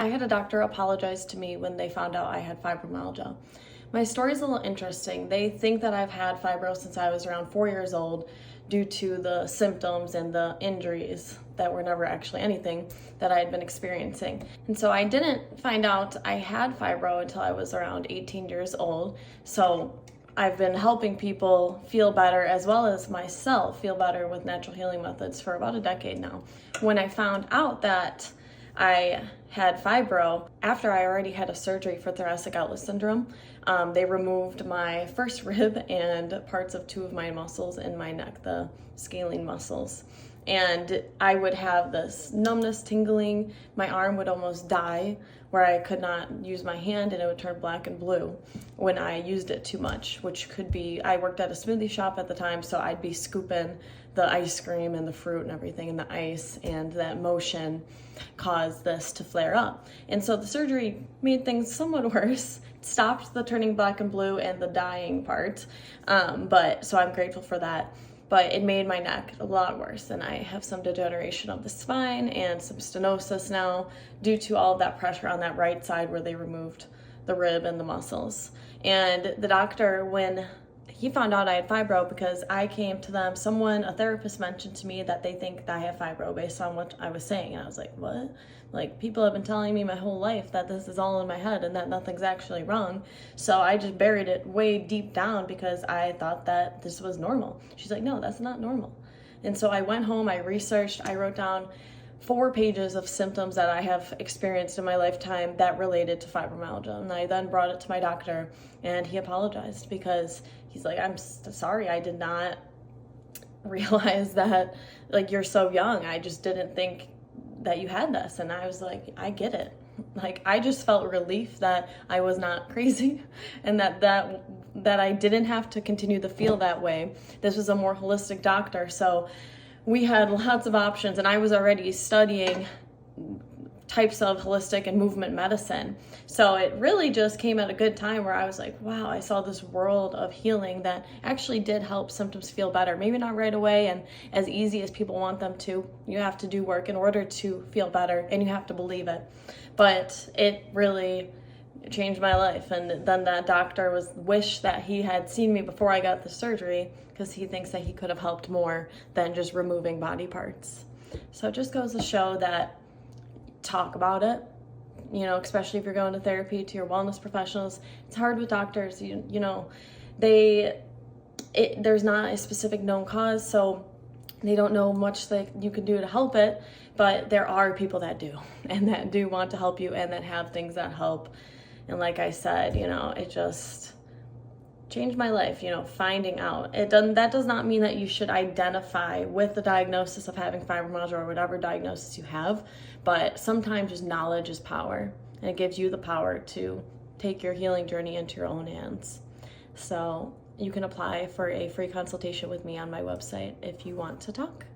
I had a doctor apologize to me when they found out I had fibromyalgia. My story's a little interesting. They think that I've had fibro since I was around 4 years old due to the symptoms and the injuries that were never actually anything that I had been experiencing. And so I didn't find out I had fibro until I was around 18 years old. So I've been helping people feel better as well as myself feel better with natural healing methods for about a decade now. When I found out that I had fibro after I already had a surgery for thoracic outlet syndrome. They removed my first rib and parts of 2 of my muscles in my neck, the scalene muscles. And I would have this numbness, tingling. My arm would almost die where I could not use my hand and it would turn black and blue when I used it too much, which could be, I worked at a smoothie shop at the time, so I'd be scooping the ice cream and the fruit and everything in the ice, and that motion caused this to flare up. And so the surgery made things somewhat worse, stopped the turning black and blue and the dying part, so I'm grateful for that. But it made my neck a lot worse, and I have some degeneration of the spine and some stenosis now due to all of that pressure on that right side where they removed the rib and the muscles. And the doctor, when he found out I had fibro, because I came to them, a therapist mentioned to me that they think that I have fibro based on what I was saying. And I was like, what? Like, people have been telling me my whole life that this is all in my head and that nothing's actually wrong. So I just buried it way deep down because I thought that this was normal. She's like, no, that's not normal. And so I went home, I researched, I wrote down 4 pages of symptoms that I have experienced in my lifetime that related to fibromyalgia. And I then brought it to my doctor, and he apologized because he's like, I'm sorry, I did not realize that, like, you're so young. I just didn't think that you had this. And I was like, I get it. Like, I just felt relief that I was not crazy and that I didn't have to continue to feel that way. This was a more holistic doctor. So we had lots of options, and I was already studying types of holistic and movement medicine. So it really just came at a good time where I was like, wow, I saw this world of healing that actually did help symptoms feel better. Maybe not right away and as easy as people want them to. You have to do work in order to feel better, and you have to believe it. But it really changed my life. And then that doctor wished that he had seen me before I got the surgery, because he thinks that he could have helped more than just removing body parts. So it just goes to show that talk about it, especially if you're going to therapy, to your wellness professionals. It's hard with doctors, there's not a specific known cause, so they don't know much that you can do to help it, but there are people that do, and that do want to help you, and that have things that help. And like I said, it just changed my life, finding out. That does not mean that you should identify with the diagnosis of having fibromyalgia or whatever diagnosis you have, but sometimes just knowledge is power, and it gives you the power to take your healing journey into your own hands. So you can apply for a free consultation with me on my website if you want to talk.